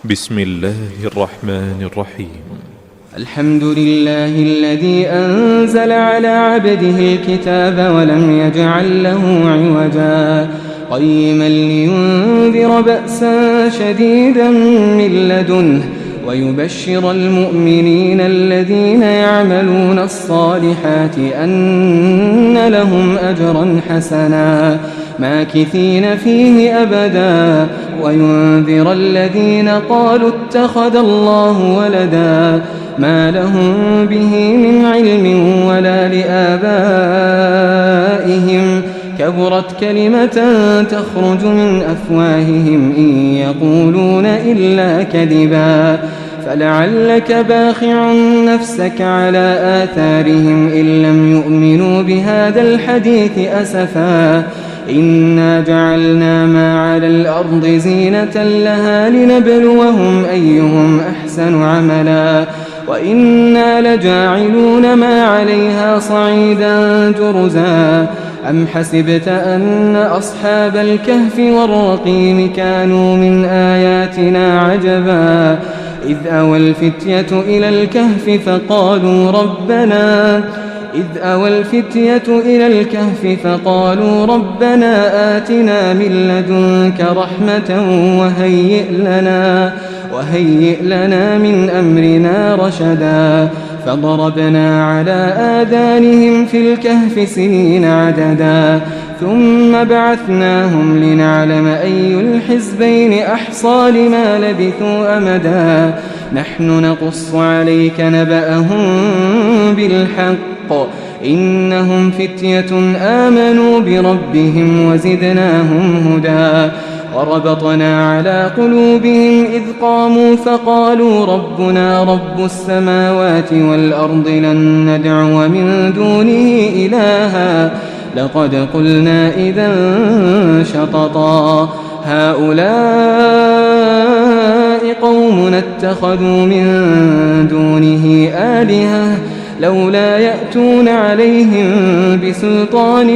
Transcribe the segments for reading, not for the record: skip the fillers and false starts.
بسم الله الرحمن الرحيم. الحمد لله الذي أنزل على عبده الكتاب ولم يجعل له عوجا قيما لينذر بأسا شديدا من لدنه ويبشر المؤمنين الذين يعملون الصالحات أن لهم أجرا حسنا ماكثين فيه أبدا وينذر الذين قالوا اتخذ الله ولدا ما لهم به من علم ولا لآبائهم كبرت كلمة تخرج من أفواههم إن يقولون إلا كذبا فلعلك باخع نفسك على آثارهم إن لم يؤمنوا بهذا الحديث أسفا إنا جعلنا ما على الأرض زينة لها لنبلوهم أيهم أحسن عملا وإنا لجاعلون ما عليها صعيدا جرزا أم حسبت أن أصحاب الكهف والرقيم كانوا من آياتنا عجبا إذ أوى الفتية إلى الكهف فقالوا ربنا آتنا من لدنك رحمة وهيئ لنا من أمرنا رشدا فضربنا على آذانهم في الكهف سنين عددا ثم بعثناهم لنعلم أي الحزبين أحصى لما لبثوا أمدا نحن نقص عليك نبأهم بالحق إنهم فتية آمنوا بربهم وزدناهم هدى وربطنا على قلوبهم إذ قاموا فقالوا ربنا رب السماوات والأرض لن ندعو من دونه إلها لقد قلنا إذا شططا هؤلاء قومنا اتخذوا من دونه آلهة لولا يأتون عليهم بسلطان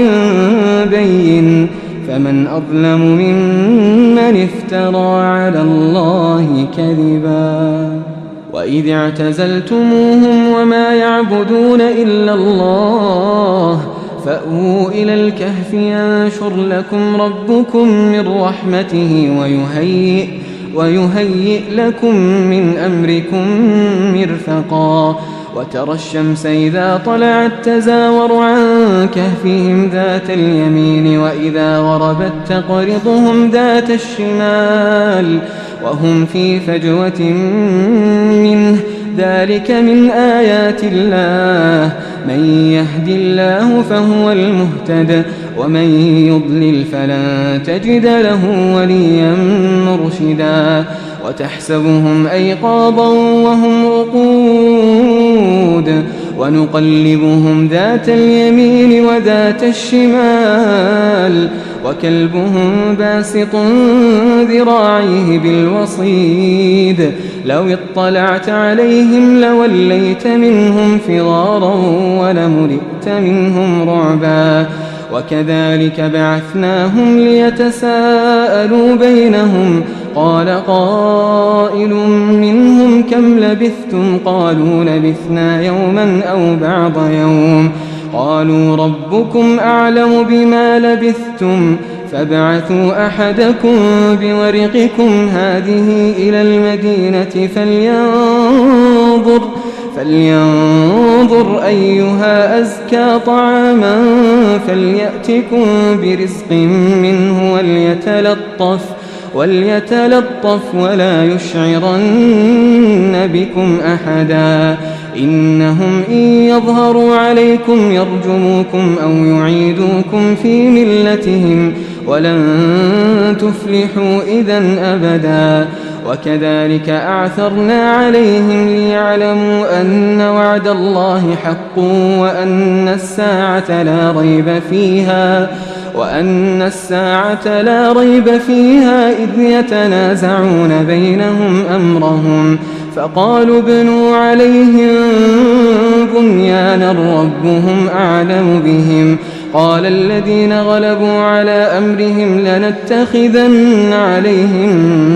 بين فمن أظلم ممن افترى على الله كذبا وإذ اعتزلتموهم وما يعبدون إلا الله فأووا إلى الكهف ينشر لكم ربكم من رحمته ويهيئ لكم من أمركم مرفقا وترى الشمس إذا طلعت تزاور عن كهفهم ذات اليمين وإذا غربت تقرضهم ذات الشمال وهم في فجوة منه ذلك من آيات الله من يهد الله فهو المهتد ومن يضلل فلن تجد له وليا مرشدا وتحسبهم أيقاظا وهم رقود ونقلبهم ذات اليمين وذات الشمال وكلبهم باسط ذراعيه بالوصيد لو اطلعت عليهم لوليت منهم فرارا ولملئت منهم رعبا وكذلك بعثناهم ليتساءلوا بينهم قال قائل منهم كم لبثتم قالوا لبثنا يوما أو بعض يوم قالوا ربكم أعلم بما لبثتم فابعثوا أحدكم بورقكم هذه إلى المدينة فلينظر أيها أزكى طعاما فليأتكم برزق منه وليتلطف ولا يشعرن بكم أحدا إنهم إن يظهروا عليكم يرجموكم أو يعيدوكم في ملتهم ولن تفلحوا إذن أبدا وكذلك أعثرنا عليهم ليعلموا أن وعد الله حق وأن الساعة لا ريب فيها إذ يتنازعون بينهم أمرهم فقالوا ابنوا عليهم بنيانا ربهم أعلم بهم قال الذين غلبوا على أمرهم لنتخذن عليهم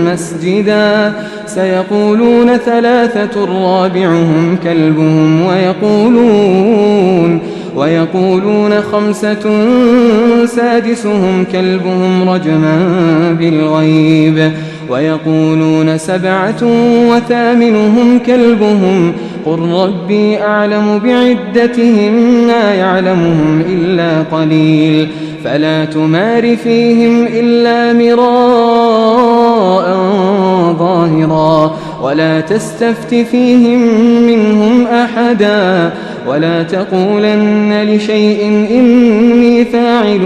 مسجدا سيقولون 3 رابعهم كلبهم ويقولون 5 سادسهم كلبهم رجما بالغيب ويقولون 7 وثامنهم كلبهم قل ربي أعلم بعدتهم ما يعلمهم إلا قليل فلا تمار فيهم إلا مراء ظاهرا ولا تستفت فيهم منهم أحدا ولا تقولن لشيء إني فاعل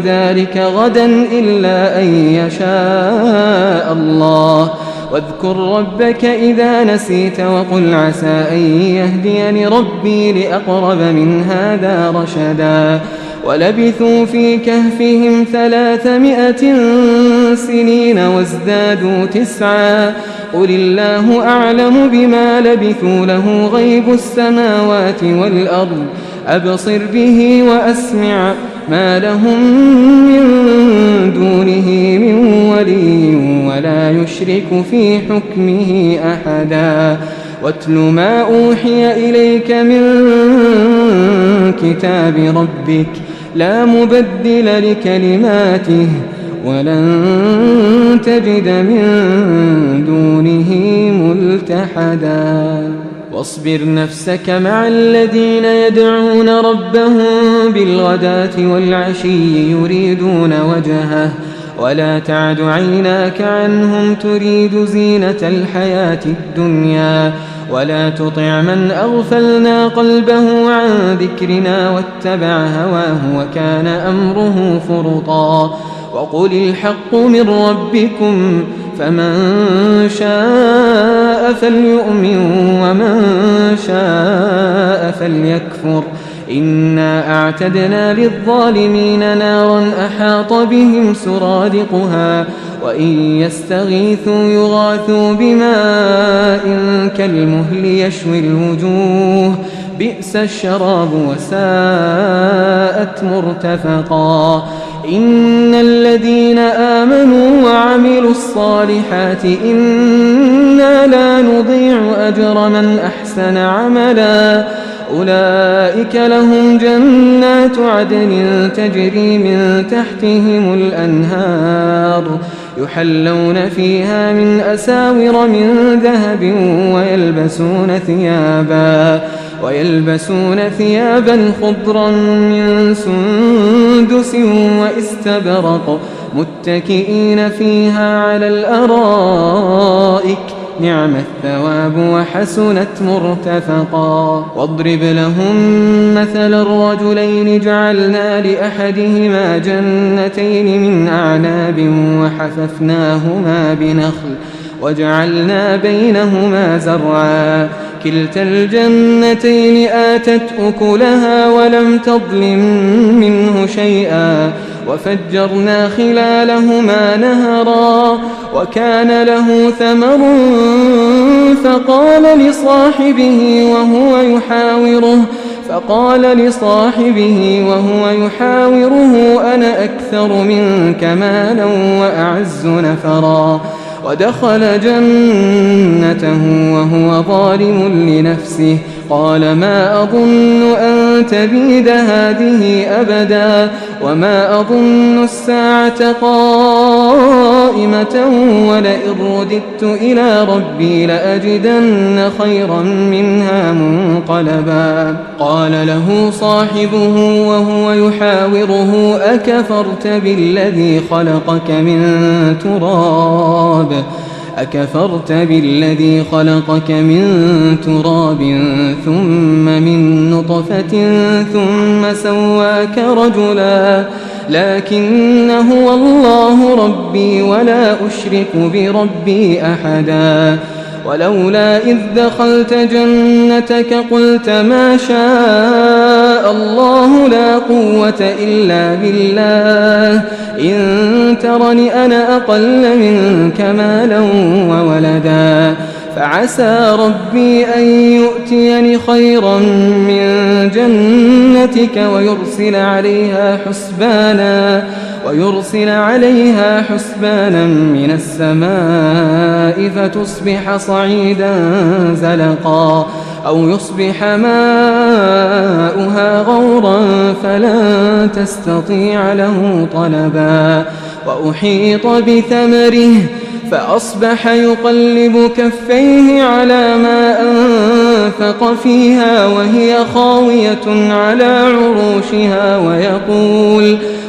ذلك غدا إلا أن يشاء الله واذكر ربك إذا نسيت وقل عسى أن يهديني ربي لأقرب من هذا رشدا ولبثوا في كهفهم 300 سنين وازدادوا 9 قل الله أعلم بما لبثوا له غيب السماوات والأرض أبصر به وأسمع ما لهم من دونه من ولي ولا يشرك في حكمه أحدا واتل ما أوحي إليك من كتاب ربك لا مبدل لكلماته ولن تجد من دونه ملتحدا واصبر نفسك مع الذين يدعون ربهم بالغداة والعشي يريدون وجهه ولا تعد عيناك عنهم تريد زينة الحياة الدنيا ولا تطع من أغفلنا قلبه عن ذكرنا واتبع هواه وكان أمره فرطا وقل الحق من ربكم فمن شاء فليؤمن ومن شاء فليكفر إنا أعتدنا للظالمين نارا أحاط بهم سرادقها وإن يستغيثوا يغاثوا بماء كالمهل يشوي الوجوه بئس الشراب وساءت مرتفقا إن الذين آمنوا وعملوا الصالحات إنا لا نضيع أجر من أحسن عملا أولئك لهم جنات عدن تجري من تحتهم الأنهار يحلون فيها من أساور من ذهب ويلبسون ثيابا خضرا من سندس واستبرق متكئين فيها على الأرائك نعم الثواب وحسنت مرتفقا واضرب لهم مثل الرجلين جعلنا لأحدهما جنتين من أعناب وحففناهما بنخل وجعلنا بينهما زرعا كلتا الجنتين آتت أكلها ولم تظلم منه شيئا وفجرنا خلالهما نهرا وكان له ثمر فقال لصاحبه وهو يحاوره أنا أكثر منك مالا وأعز نفرا ودخل جنته وهو ظالم لنفسه قال ما أظن أن تبيد هذه أبدا وما أظن الساعة قائمة ولئن رددت إلى ربي لأجدن خيرا منها منقلبا قال له صاحبه وهو يحاوره أكفرت بالذي خلقك من تراب ثم من نطفة ثم سواك رجلا لكن هو الله ربي ولا أشرك بربي أحدا ولولا إذ دخلت جنتك قلت ما شاء الله لا قوة إلا بالله إن ترني أنا أقل منك مالا وولدا فعسى ربي أن يؤتيني خيرا من جنتك ويرسل عليها حسبانا من السماء فتصبح صعيدا زلقا أو يصبح ماؤها غورا فلن تستطيع له طلبا وأحيط بثمره فأصبح يقلب كفيه على ما أنفق فيها وهي خاوية على عروشها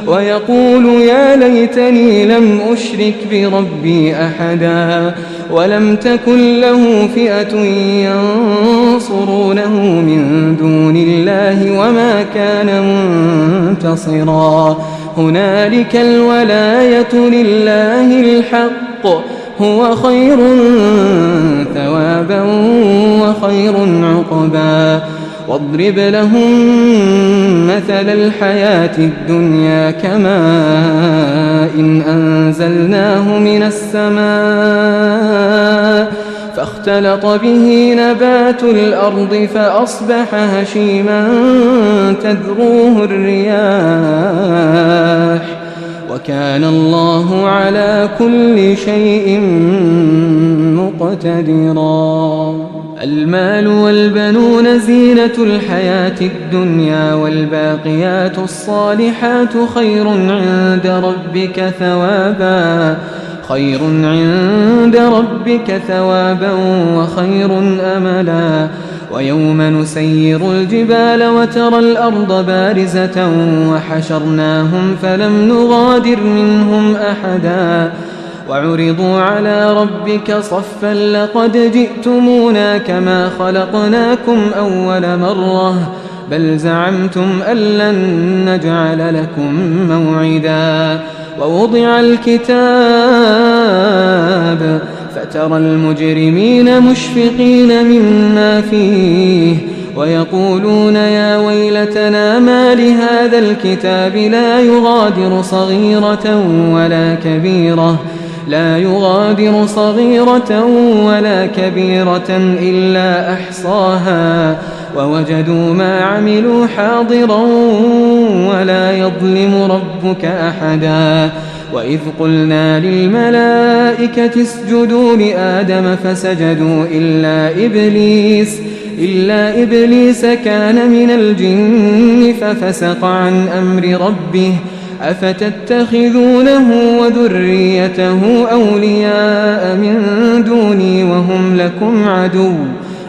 ويقول يا ليتني لم أشرك بربي أحدا ولم تكن له فئة ينصرونه من دون الله وما كان منتصرا هنالك الولاية لله الحق هو خير ثوابا وخير عقبا واضرب لهم مثل الحياة الدنيا كماء إن أنزلناه من السماء فاختلط به نبات الأرض فأصبح هشيما تذروه الرياح وكان الله على كل شيء مقتدرا المال والبنون زينة الحياة الدنيا والباقيات الصالحات خير عند ربك ثوابا وخير أملا ويوم نسير الجبال وترى الأرض بارزة وحشرناهم فلم نغادر منهم أحدا وعرضوا على ربك صفا لقد جئتمونا كما خلقناكم أول مرة بل زعمتم أن لن نجعل لكم موعدا ووضع الكتاب فترى المجرمين مشفقين مما فيه ويقولون يا ويلتنا ما لهذا الكتاب لا يغادر صغيرة ولا كبيرة إلا أحصاها ووجدوا ما عملوا حاضرا ولا يظلم ربك أحدا وإذ قلنا للملائكة اسجدوا لآدم فسجدوا إلا إبليس كان من الجن ففسق عن أمر ربه أفتتخذونه وذريته أولياء من دوني وهم لكم عدو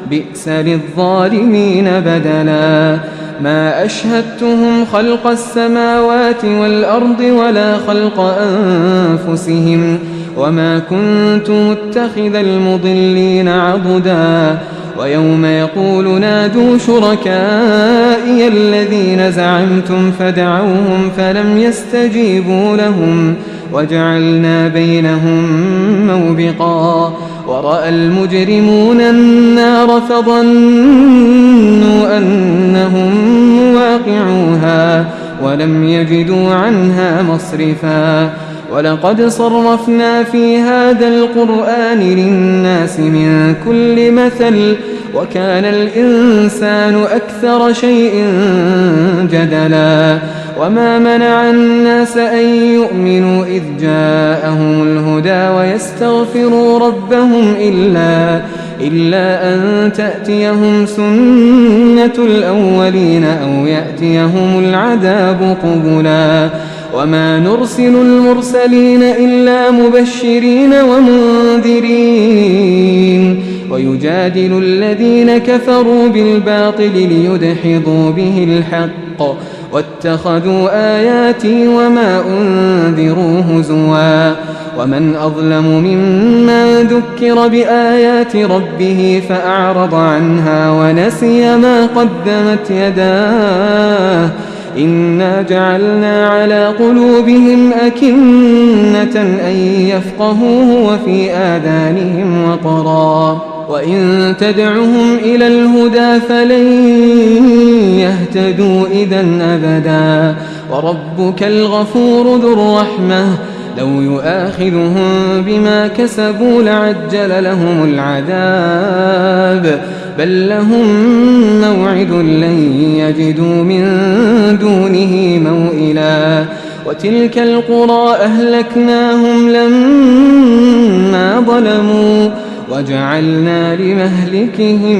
بئس للظالمين بدلا ما أشهدتهم خلق السماوات والأرض ولا خلق أنفسهم وما كنت متخذ المضلين عضدا ويوم يقول نادوا شركائي الذين زعمتم فدعوهم فلم يستجيبوا لهم وجعلنا بينهم موبقا ورأى المجرمون النار فظنوا أنهم مواقعوها ولم يجدوا عنها مصرفا ولقد صرفنا في هذا القرآن للناس من كل مثل وكان الإنسان أكثر شيء جدلا وما منع الناس أن يؤمنوا إذ جاءهم الهدى ويستغفروا ربهم إلا أن تأتيهم سنة الأولين أو يأتيهم العذاب قبلا وما نرسل المرسلين إلا مبشرين ومنذرين ويجادل الذين كفروا بالباطل ليدحضوا به الحق واتخذوا آياتي وما أنذروا هزوا ومن أظلم ممن ذكر بآيات ربه فأعرض عنها ونسي ما قدمت يداه إنا جعلنا على قلوبهم أكنة أن يفقهوه وفي آذانهم وقرا وإن تدعهم إلى الهدى فلن يهتدوا إذا أبدا وربك الغفور ذو الرحمة لو يؤاخذهم بما كسبوا لعجل لهم العذاب بل لهم موعد لن يجدوا من دونه موئلا وتلك القرى أهلكناهم لما ظلموا وجعلنا لمهلكهم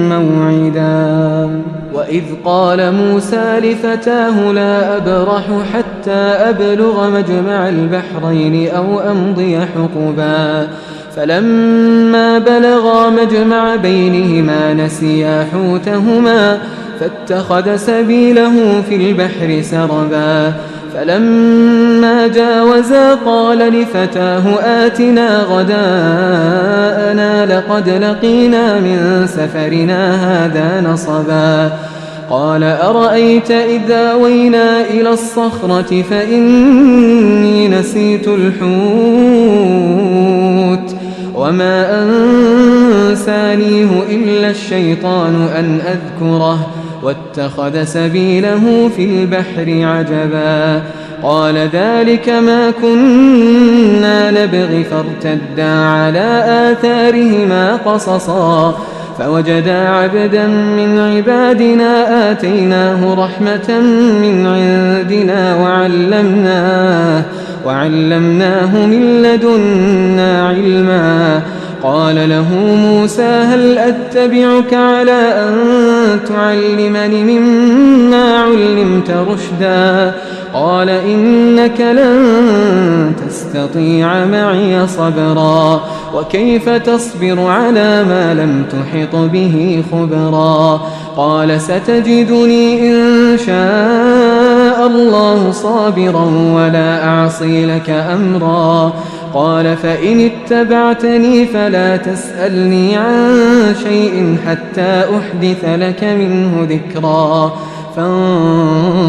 موعدا وإذ قال موسى لفتاه لا أبرح حتى أبلغ مجمع البحرين أو أمضي حقبا فلما بلغا مجمع بينهما نسيا حوتهما فاتخذ سبيله في البحر سربا فلما جاوزا قال لفتاه آتنا غداءنا لقد لقينا من سفرنا هذا نصبا قال أرأيت إذا آوينا إلى الصخرة فإني نسيت الحوت وما أنسانيه إلا الشيطان أن أذكره واتخذ سبيله في البحر عجبا قال ذلك ما كنا نبغي فارتدا على آثارهما قصصا فوجدا عبدا من عبادنا آتيناه رحمة من عندنا وعلمناه من لدنا علما قال له موسى هل أتبعك على أن تعلمني مما علمت رشدا قال إنك لن تستطيع معي صبرا وكيف تصبر على ما لم تحط به خبرا قال ستجدني إن شاء الله صابرا ولا أعصي لك أمرا قال فإن اتبعتني فلا تسألني عن شيء حتى أحدث لك منه ذكرا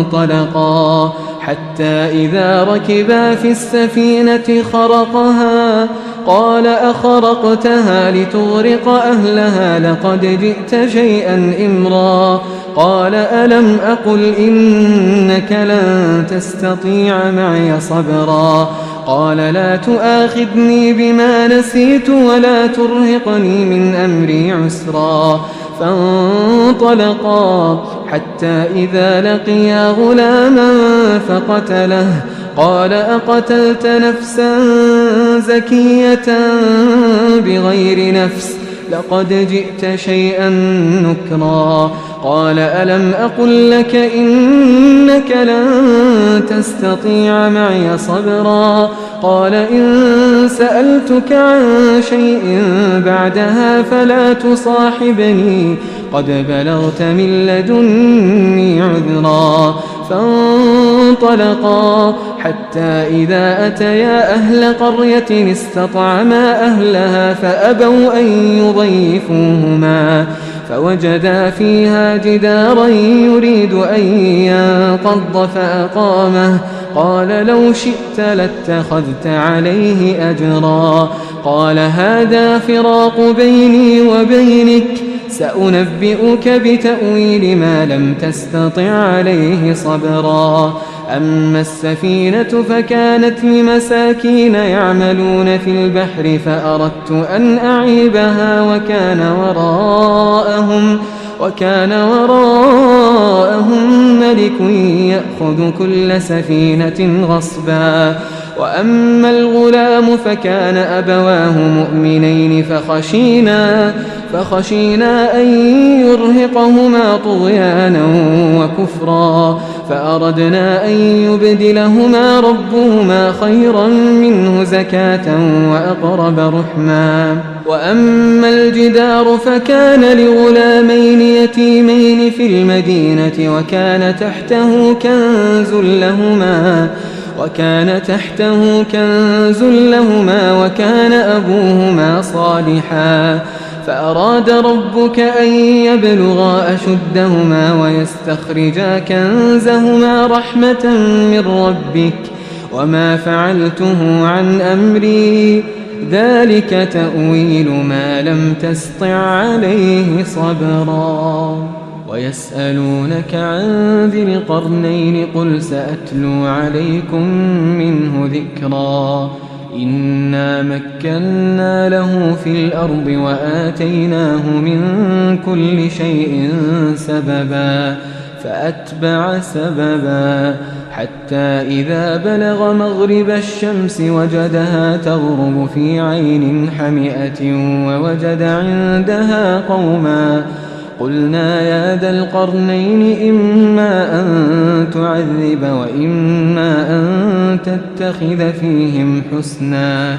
فانطلقا حتى إذا ركبا في السفينة خرقها قال أخرقتها لتغرق أهلها لقد جئت شيئا إمرا قال ألم أقل إنك لن تستطيع معي صبرا قال لا تؤاخذني بما نسيت ولا ترهقني من أمري عسرا فانطلقا حتى إذا لقيا غلاما فقتله قال أقتلت نفسا زكية بغير نفس لقد جئت شيئا نكرا قال ألم أقل لك إنك لن تستطيع معي صبرا قال إن سألتك عن شيء بعدها فلا تصاحبني قد بلغت من لدني عذرا فانطلقا حتى إذا أتيا أهل قرية استطعما أهلها فأبوا أن يضيفوهما فوجدا فيها جدارا يريد أن ينقض فأقامه قال لو شئت لاتخذت عليه أجرا قال هذا فراق بيني وبينك سأنبئك بتأويل ما لم تستطع عليه صبرا أما السفينة فكانت لمساكين يعملون في البحر فأردت أن أعيبها وكان وراءهم ملك يأخذ كل سفينة غصبا وأما الغلام فكان أبواه مؤمنين فخشينا أن يرهقهما طغيانا وكفرا فأردنا أن يبدلهما ربهما خيرا منه زكاة وأقرب رحما وأما الجدار فكان لغلامين يتيمين في المدينة وكان تحته كنز لهما وكان أبوهما صالحا فأراد ربك أن يبلغا أشدهما ويستخرجا كنزهما رحمة من ربك وما فعلته عن أمري ذلك تأويل ما لم تسطع عليه صبرا ويسألونك عن ذي القرنين قل سأتلو عليكم منه ذكرا إنا مكنا له في الأرض وآتيناه من كل شيء سببا فأتبع سببا حتى إذا بلغ مغرب الشمس وجدها تغرب في عين حمئة ووجد عندها قوما قلنا يا ذا القرنين إما أن تعذب وإما أن تتخذ فيهم حسنا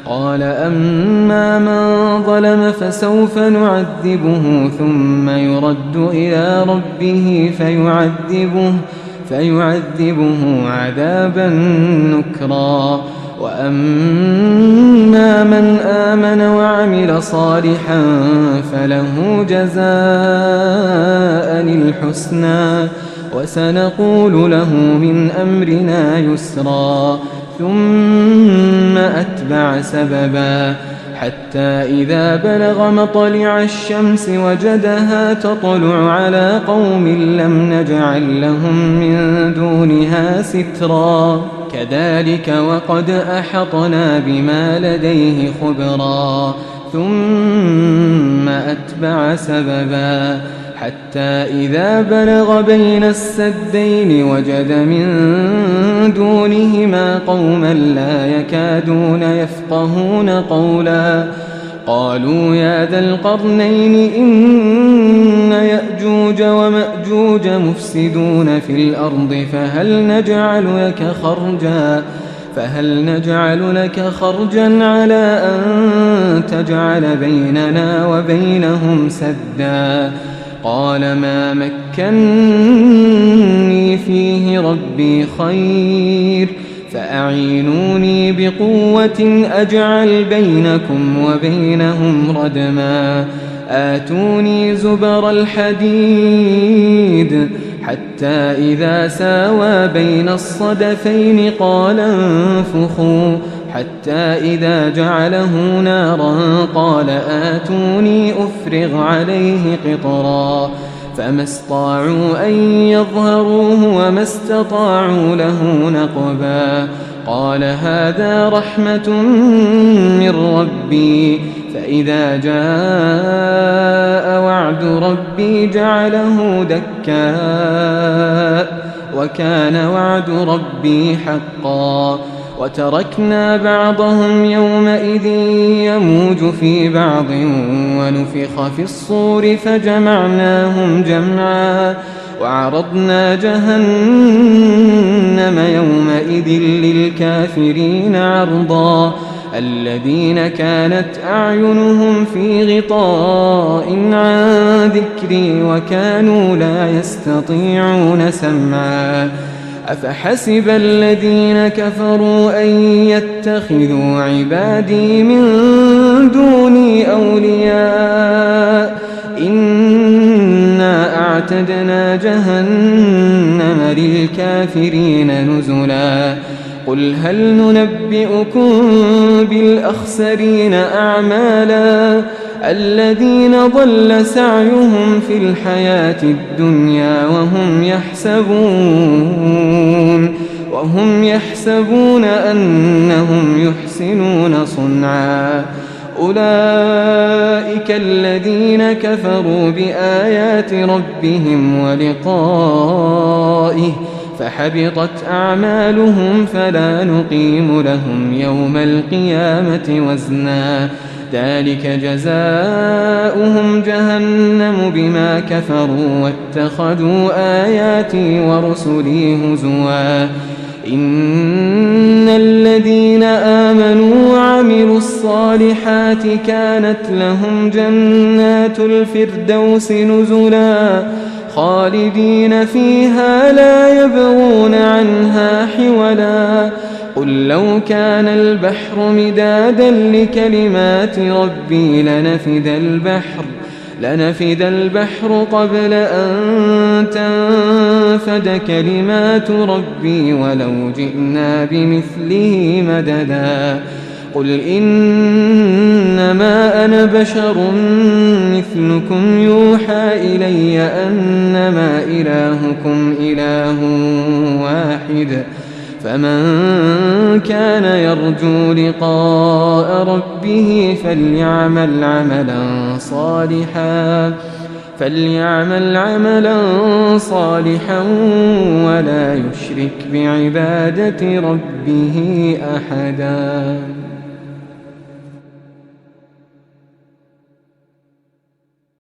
قال أما من ظلم فسوف نعذبه ثم يرد إلى ربه فيعذبه عذابا نكرا وأما من آمن وعمل صالحا فله جزاء الحسنى وسنقول له من أمرنا يسرا ثم أتبع سببا حتى إذا بلغ مطلع الشمس وجدها تطلع على قوم لم نجعل لهم من دونها سترا كذلك وقد أحطنا بما لديه خبرا ثم أتبع سببا حتى إذا بلغ بين السدين وجد من دونهما قوما لا يكادون يفقهون قولا قالوا يا ذا القرنين إن يأجوج ومأجوج مفسدون في الأرض فهل نجعل لك خرجا على أن تجعل بيننا وبينهم سدا قال ما مكنني فيه ربي خير فأعينوني بقوة أجعل بينكم وبينهم ردما آتوني زبر الحديد حتى إذا ساوى بين الصدفين قال انفخوا حتى إذا جعله نارا قال آتوني أفرغ عليه قطرا فما استطاعوا أن يظهروه وما استطاعوا له نقبا قال هذا رحمة من ربي فإذا جاء وعد ربي جعله دكاء وكان وعد ربي حقا وتركنا بعضهم يومئذ يموج في بعض ونفخ في الصور فجمعناهم جمعا وعرضنا جهنم يومئذ للكافرين عرضا الذين كانت أعينهم في غطاء عن ذكري وكانوا لا يستطيعون سمعا أفحسب الذين كفروا أن يتخذوا عبادي من دوني أولياء إنا أعتدنا جهنم للكافرين نزلا قل هل ننبئكم بالأخسرين أعمالا الذين ضل سعيهم في الحياة الدنيا وهم يحسبون أنهم يحسنون صنعا أولئك الذين كفروا بآيات ربهم ولقائه فحبطت أعمالهم فلا نقيم لهم يوم القيامة وزنا ذلك جزاؤهم جهنم بما كفروا واتخذوا آياتي ورسلي هزوا إن الذين آمنوا وعملوا الصالحات كانت لهم جنات الفردوس نزلا خالدين فيها لا يبغون عنها حولا قل لو كان البحر مدادا لكلمات ربي لنفد البحر قبل أن تنفد كلمات ربي ولو جئنا بمثله مددا قل إنما أنا بشر مثلكم يوحى إلي أنما إلهكم إله واحد فمن كان يرجو لقاء ربه فليعمل عملا صالحا ولا يشرك بعبادة ربه أحدا.